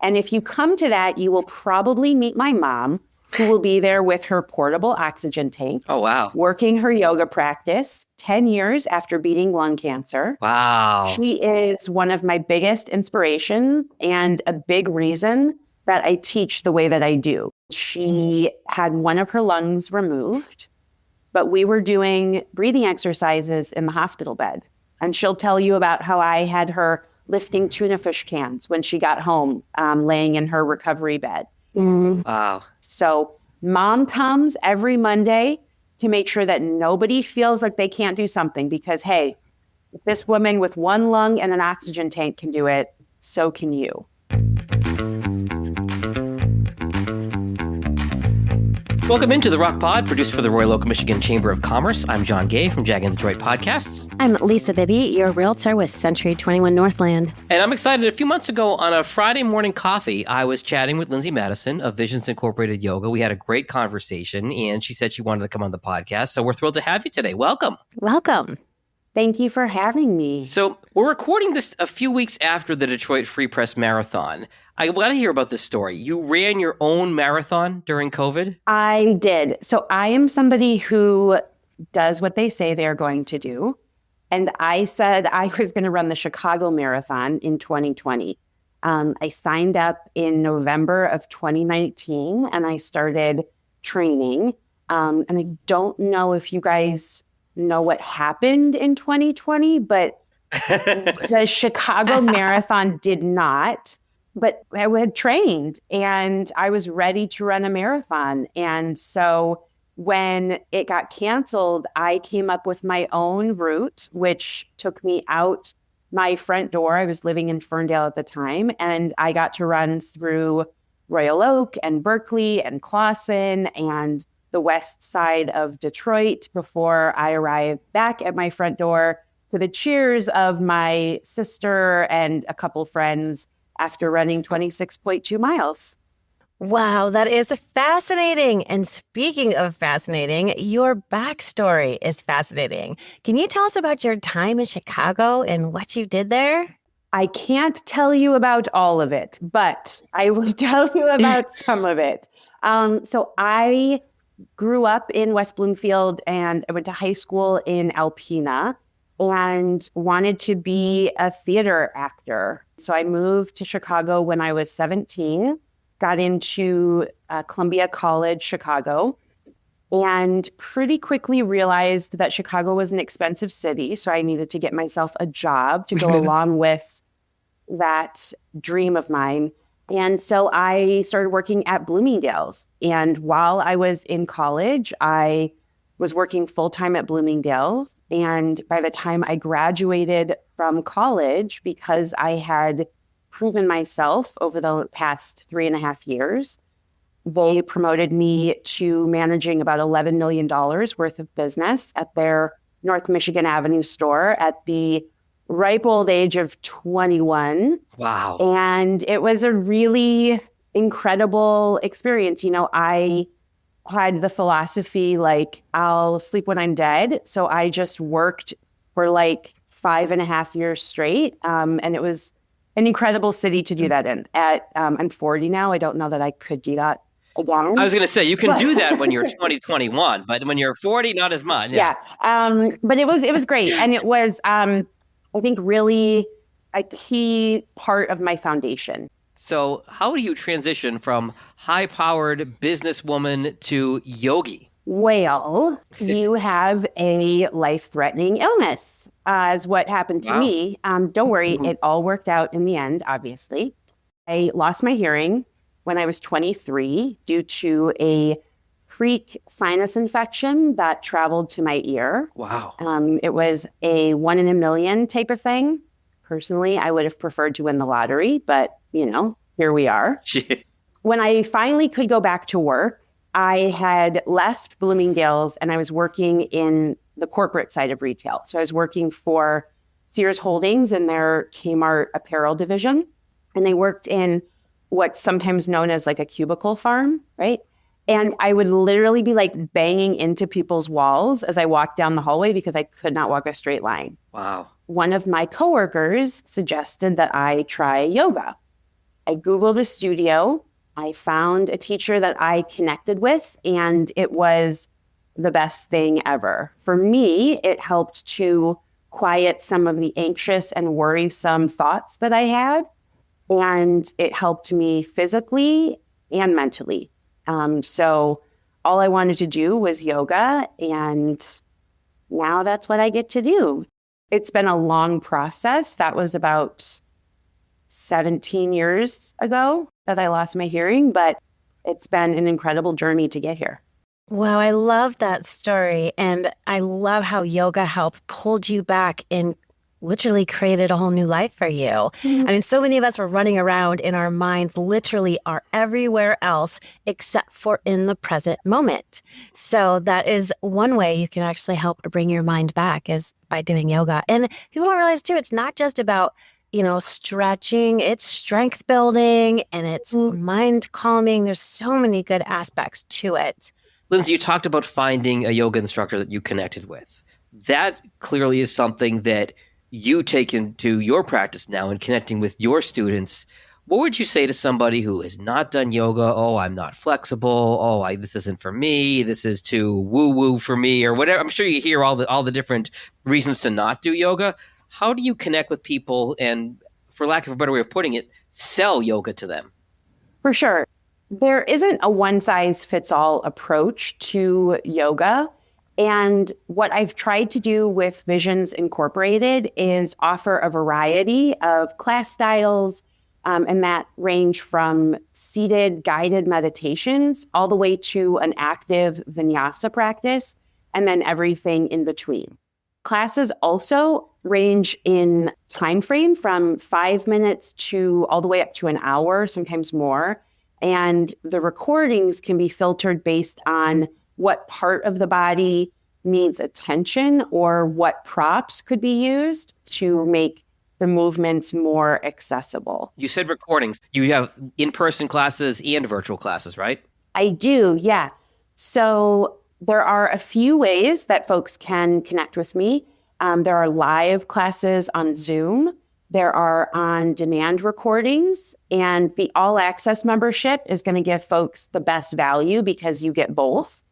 And if you come to that, you will probably meet my mom, who will be there with her portable oxygen tank. Oh, wow. Working her yoga practice 10 years after beating lung cancer. Wow. She is one of my biggest inspirations and a big reason that I teach the way that I do. She had one of her lungs removed, but we were doing breathing exercises in the hospital bed. And she'll tell you about how I had her lifting tuna fish cans when she got home, laying in her recovery bed. Wow. So mom comes every Monday to make sure that nobody feels like they can't do something because, hey, if this woman with one lung and an oxygen tank can do it, so can you. Welcome into the ROCC Pod, produced for the Royal Oak, Michigan Chamber of Commerce. I'm John Gay from Jag and Detroit Podcasts. I'm Lisa Bibby, your realtor with Century 21 Northland. And I'm excited. A few months ago on a Friday morning coffee, I was chatting with Lindsay Madison of Visions Incorporated Yoga. We had a great conversation, and she said she wanted to come on the podcast. So we're thrilled to have you today. Welcome. Welcome. Thank you for having me. So we're recording this a few weeks after the Detroit Free Press Marathon. I want to hear about this story. You ran your own marathon during COVID? I did. So I am somebody who does what they say they're going to do. And I said I was going to run the Chicago Marathon in 2020. I signed up in November of 2019 and I started training. And I don't know if you guys know what happened in 2020, but the Chicago Marathon did not. But I had trained and I was ready to run a marathon. And so when it got canceled, I came up with my own route, which took me out my front door. I was living in Ferndale at the time, and I got to run through Royal Oak and Berkeley and Clawson and the west side of Detroit before I arrived back at my front door to the cheers of my sister and a couple friends after running 26.2 miles. Wow, that is fascinating. And speaking of fascinating, your backstory is fascinating. Can you tell us about your time in Chicago and what you did there? I can't tell you about all of it, but I will tell you about some of it. So I grew up in West Bloomfield and I went to high school in Alpena and wanted to be a theater actor. So I moved to Chicago when I was 17, got into Columbia College, Chicago, and pretty quickly realized that Chicago was an expensive city. So I needed to get myself a job to go along with that dream of mine. And so I started working at Bloomingdale's. And while I was in college, I was working full-time at Bloomingdale's. And by the time I graduated from college, because I had proven myself over the past 3.5 years, they promoted me to managing about $11 million worth of business at their North Michigan Avenue store at the ripe old age of 21. Wow. And it was a really incredible experience. You know, I had the philosophy, like, I'll sleep when I'm dead. So I just worked for like 5.5 years straight. And it was an incredible city to do that in. I'm 40 now. I don't know that I could do that again. I was going to say, you can do that when you're 20, 21, but when you're 40, not as much. Yeah. But it was great. And it was, I think, really a key part of my foundation. So how do you transition from high-powered businesswoman to yogi? Well, you have a life-threatening illness, is what happened to me. Don't worry, it all worked out in the end, obviously. I lost my hearing when I was 23 due to a freak sinus infection that traveled to my ear. Wow. It was a 1 in a million type of thing. Personally, I would have preferred to win the lottery, but, you know, here we are. When I finally could go back to work, I had left Bloomingdale's and I was working in the corporate side of retail. So I was working for Sears Holdings in their Kmart apparel division. And they worked in what's sometimes known as like a cubicle farm, right? And I would literally be like banging into people's walls as I walked down the hallway because I could not walk a straight line. Wow. One of my coworkers suggested that I try yoga. I Googled a studio. I found a teacher that I connected with, and it was the best thing ever. For me, it helped to quiet some of the anxious and worrisome thoughts that I had, and it helped me physically and mentally. So all I wanted to do was yoga, and now that's what I get to do. It's been a long process. That was about 17 years ago that I lost my hearing, but it's been an incredible journey to get here. Wow, I love that story. And I love how yoga helped pulled you back and literally created a whole new life for you. Mm-hmm. I mean, so many of us were running around and our minds literally are everywhere else except for in the present moment. So that is one way you can actually help bring your mind back is by doing yoga. And people don't realize too, it's not just about stretching, it's strength building and it's mind calming. There's so many good aspects to it. Lindsay, you talked about finding a yoga instructor that you connected with. That clearly is something that you take into your practice now and connecting with your students. What would you say to somebody who has not done yoga? Oh, I'm not flexible. Oh, this isn't for me. This is too woo-woo for me or whatever. I'm sure you hear all the different reasons to not do yoga. How do you connect with people and, for lack of a better way of putting it, sell yoga to them? For sure. There isn't a one-size-fits-all approach to yoga. And what I've tried to do with Visions Incorporated is offer a variety of class styles, and that range from seated guided meditations all the way to an active vinyasa practice, and then everything in between. Classes also range in time frame from 5 minutes to all the way up to an hour, sometimes more. And the recordings can be filtered based on what part of the body needs attention or what props could be used to make the movements more accessible. You said recordings. You have in-person classes and virtual classes, right? I do, yeah. So there are a few ways that folks can connect with me. There are live classes on Zoom. There are on-demand recordings, and the all-access membership is going to give folks the best value because you get both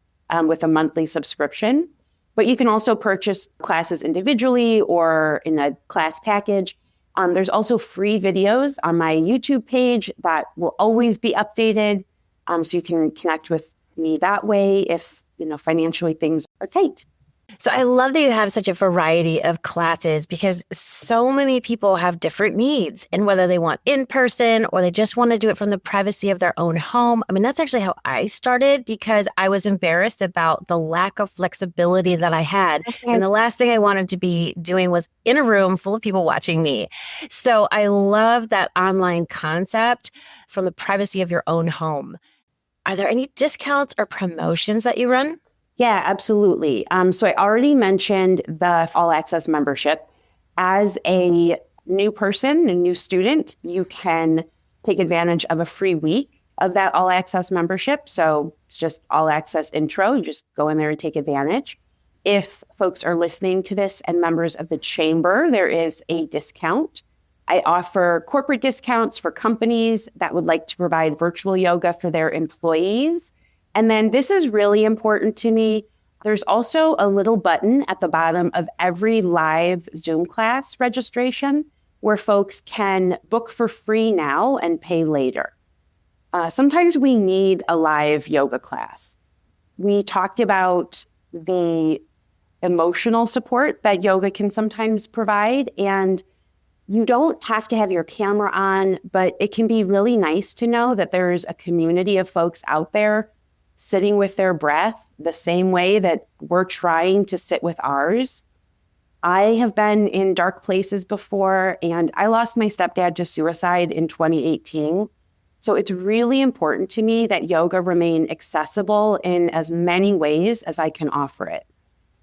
with a monthly subscription. But you can also purchase classes individually or in a class package. There's also free videos on my YouTube page that will always be updated, so you can connect with me that way if financially things are tight. So I love that you have such a variety of classes because so many people have different needs and whether they want in person or they just want to do it from the privacy of their own home. I mean, that's actually how I started because I was embarrassed about the lack of flexibility that I had. Okay. And the last thing I wanted to be doing was in a room full of people watching me. So I love that online concept from the privacy of your own home. Are there any discounts or promotions that you run? Yeah, absolutely. So I already mentioned the All Access membership. As a new person, a new student, you can take advantage of a free week of that All Access membership. So it's just All Access intro. You just go in there and take advantage. If folks are listening to this and members of the chamber, there is a discount. I offer corporate discounts for companies that would like to provide virtual yoga for their employees. And then this is really important to me. There's also a little button at the bottom of every live Zoom class registration where folks can book for free now and pay later. Sometimes we need a live yoga class. We talked about the emotional support that yoga can sometimes provide, and you don't have to have your camera on, but it can be really nice to know that there's a community of folks out there sitting with their breath the same way that we're trying to sit with ours. I have been in dark places before, and I lost my stepdad to suicide in 2018. So it's really important to me that yoga remain accessible in as many ways as I can offer it.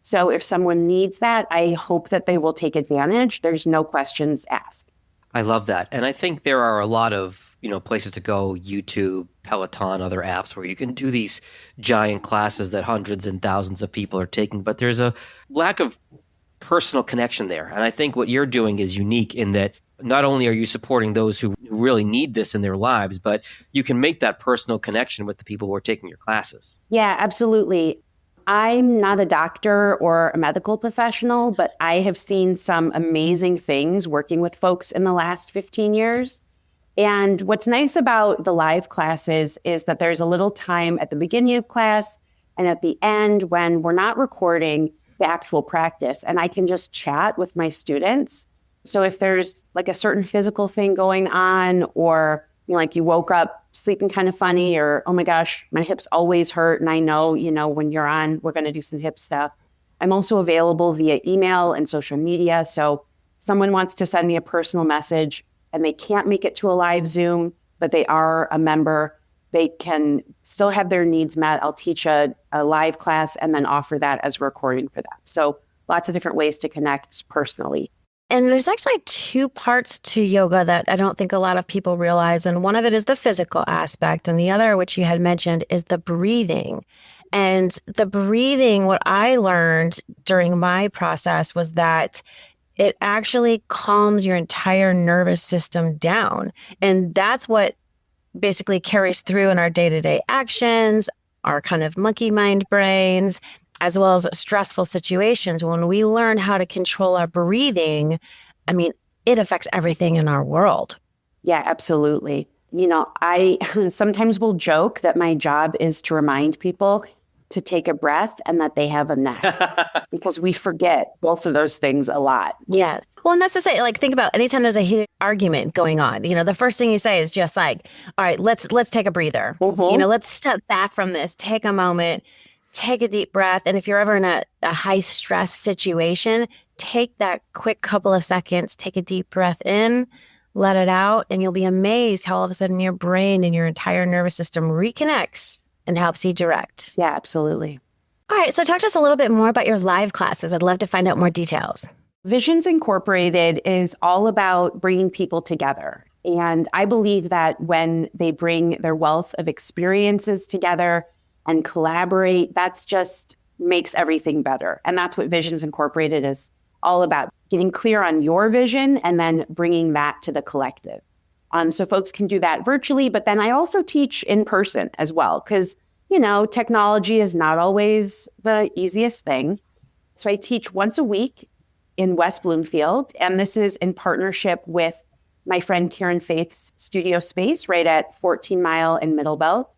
So if someone needs that, I hope that they will take advantage. There's no questions asked. I love that. And I think there are a lot of places to go, YouTube, Peloton, other apps where you can do these giant classes that hundreds and thousands of people are taking, but there's a lack of personal connection there. And I think what you're doing is unique in that not only are you supporting those who really need this in their lives, but you can make that personal connection with the people who are taking your classes. Yeah, absolutely. I'm not a doctor or a medical professional, but I have seen some amazing things working with folks in the last 15 years. And what's nice about the live classes is that there's a little time at the beginning of class and at the end when we're not recording the actual practice, and I can just chat with my students. So if there's like a certain physical thing going on, or like you woke up sleeping kind of funny, or oh my gosh, my hips always hurt, and I know, when you're on, we're going to do some hip stuff. I'm also available via email and social media. So if someone wants to send me a personal message and they can't make it to a live Zoom, but they are a member, they can still have their needs met. I'll teach a live class and then offer that as a recording for them. So lots of different ways to connect personally. And there's actually two parts to yoga that I don't think a lot of people realize. And one of it is the physical aspect. And the other, which you had mentioned, is the breathing. And the breathing, what I learned during my process was that it actually calms your entire nervous system down. And that's what basically carries through in our day-to-day actions, our kind of monkey mind brains, as well as stressful situations. When we learn how to control our breathing, it affects everything in our world. Yeah, absolutely. I sometimes will joke that my job is to remind people to take a breath and that they have a nap because we forget both of those things a lot. Yeah. Well, and that's to say, think about anytime there's a heated argument going on, the first thing you say is just like, all right, let's take a breather. Mm-hmm. Let's step back from this, take a moment, take a deep breath. And if you're ever in a high stress situation, take that quick couple of seconds, take a deep breath in, let it out, and you'll be amazed how all of a sudden your brain and your entire nervous system reconnects and helps you direct. Yeah, absolutely. All right. So talk to us a little bit more about your live classes. I'd love to find out more details. Visions Incorporated is all about bringing people together. And I believe that when they bring their wealth of experiences together and collaborate, that's just makes everything better. And that's what Visions Incorporated is all about, getting clear on your vision and then bringing that to the collective. So folks can do that virtually, but then I also teach in person as well, because, technology is not always the easiest thing. So I teach once a week in West Bloomfield, and this is in partnership with my friend Karen Faith's studio space right at 14 Mile in Middlebelt.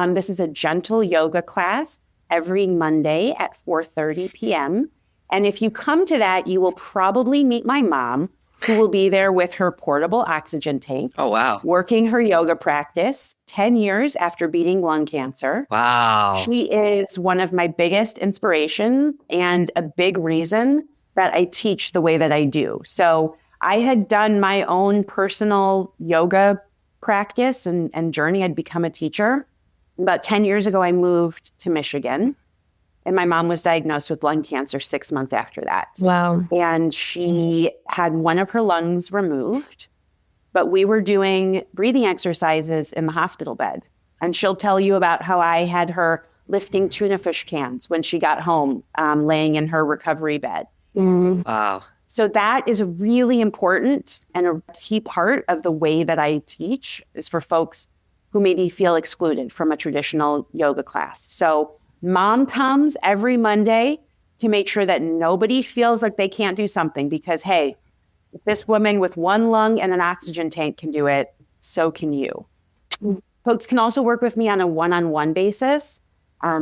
This is a gentle yoga class every Monday at 4:30 p.m. And if you come to that, you will probably meet my mom, who will be there with her portable oxygen tank. Oh, wow. Working her yoga practice 10 years after beating lung cancer. Wow. She is one of my biggest inspirations and a big reason that I teach the way that I do. So I had done my own personal yoga practice and journey. I'd become a teacher. About 10 years ago, I moved to Michigan. And my mom was diagnosed with lung cancer 6 months after that. Wow. And she had one of her lungs removed, but we were doing breathing exercises in the hospital bed. And she'll tell you about how I had her lifting tuna fish cans when she got home, laying in her recovery bed. Mm-hmm. Wow. So that is a really important and a key part of the way that I teach, is for folks who maybe feel excluded from a traditional yoga class. So Mom comes every Monday to make sure that nobody feels like they can't do something, because, hey, if this woman with one lung and an oxygen tank can do it, so can you. Folks can also work with me on a one-on-one basis.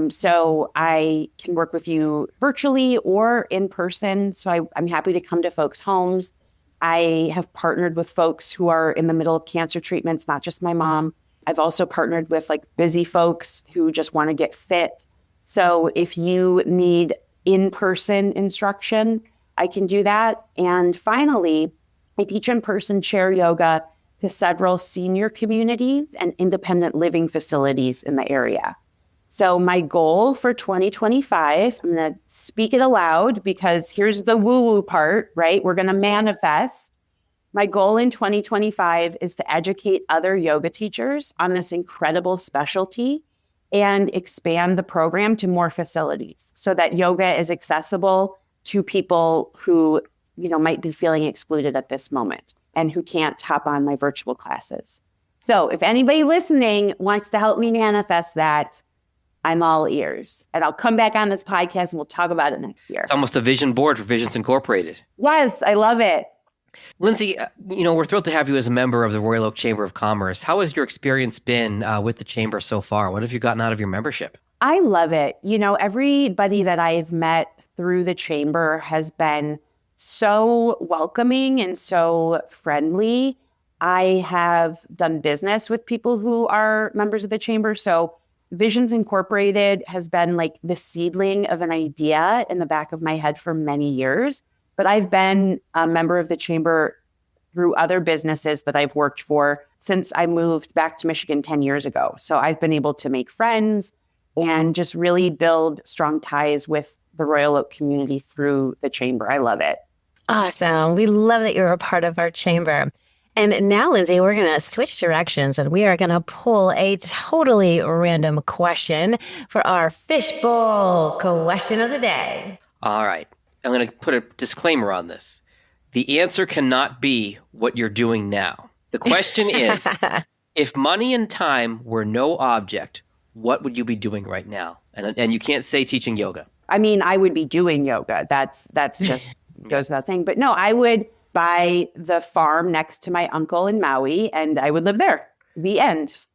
So I can work with you virtually or in person. So I'm happy to come to folks' homes. I have partnered with folks who are in the middle of cancer treatments, not just my mom. I've also partnered with busy folks who just want to get fit. So if you need in-person instruction, I can do that. And finally, I teach in-person chair yoga to several senior communities and independent living facilities in the area. So my goal for 2025, I'm going to speak it aloud because here's the woo-woo part, right? We're going to manifest. My goal in 2025 is to educate other yoga teachers on this incredible specialty and expand the program to more facilities so that yoga is accessible to people who, might be feeling excluded at this moment. and who can't hop on my virtual classes. So if anybody listening wants to help me manifest that, I'm all ears. And I'll come back on this podcast and we'll talk about it next year. It's almost a vision board for Visions Incorporated. Yes, I love it. Lindsay, we're thrilled to have you as a member of the Royal Oak Chamber of Commerce. How has your experience been with the chamber so far? What have you gotten out of your membership? I love it. Everybody that I've met through the chamber has been so welcoming and so friendly. I have done business with people who are members of the chamber. So Visions Incorporated has been like the seedling of an idea in the back of my head for many years. But I've been a member of the chamber through other businesses that I've worked for since I moved back to Michigan 10 years ago. So I've been able to make friends and just really build strong ties with the Royal Oak community through the chamber. I love it. Awesome. We love that you're a part of our chamber. And now, Lindsay, we're going to switch directions and we are going to pull a totally random question for our fishbowl question of the day. All right. I'm going to put a disclaimer on this. The answer cannot be what you're doing now. The question is, if money and time were no object, what would you be doing right now? And you can't say teaching yoga. I mean, I would be doing yoga. That's just goes without saying. But no, I would buy the farm next to my uncle in Maui and I would live there. The end.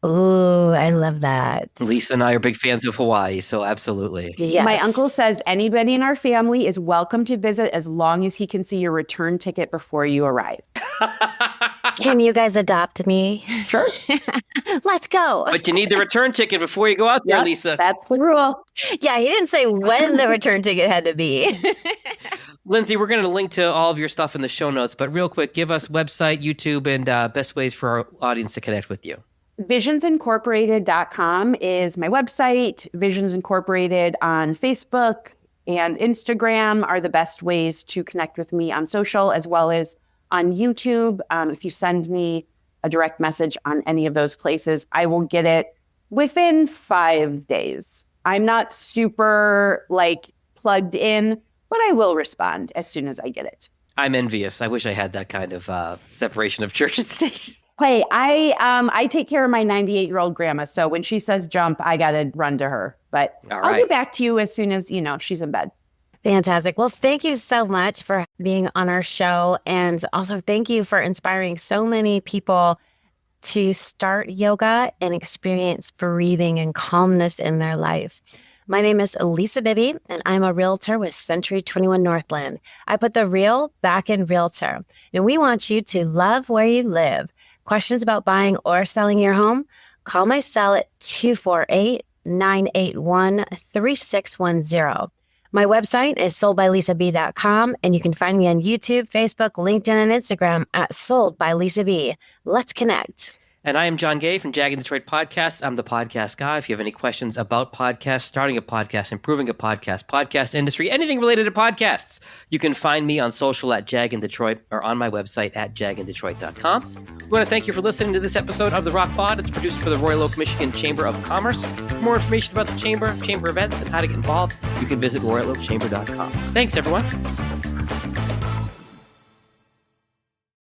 Ooh, I love that. Lisa and I are big fans of Hawaii, so absolutely. Yes. My uncle says anybody in our family is welcome to visit as long as he can see your return ticket before you arrive. Can you guys adopt me? Sure. Let's go. But you need the return ticket before you go out there, Lisa. That's the rule. Yeah, he didn't say when the return ticket had to be. Lindsay, we're going to link to all of your stuff in the show notes, but real quick, give us website, YouTube, and best ways for our audience to connect with you. Visionsincorporated.com is my website. Visions Incorporated on Facebook and Instagram are the best ways to connect with me on social as well as on YouTube. If you send me a direct message on any of those places, I will get it within 5 days. I'm not super plugged in, but I will respond as soon as I get it. I'm envious. I wish I had that kind of separation of church and state. Hey, I take care of my 98-year-old grandma. So when she says jump, I got to run to her. But I'll get back to you as soon as, she's in bed. Fantastic. Well, thank you so much for being on our show. And also thank you for inspiring so many people to start yoga and experience breathing and calmness in their life. My name is Lisa Bibby, and I'm a realtor with Century 21 Northland. I put the real back in realtor, and we want you to love where you live. Questions about buying or selling your home? Call my cell at 248-981-3610. My website is soldbylisab.com, and you can find me on YouTube, Facebook, LinkedIn, and Instagram at Sold by Lisa B. Let's connect. And I am John Gay from Jag and Detroit Podcasts. I'm the podcast guy. If you have any questions about podcasts, starting a podcast, improving a podcast industry, anything related to podcasts, you can find me on social at Jag and Detroit or on my website at jaganddetroit.com. We want to thank you for listening to this episode of the ROCC Pod. It's produced for the Royal Oak, Michigan Chamber of Commerce. For more information about the chamber events, and how to get involved, you can visit royaloakchamber.com. Thanks, everyone.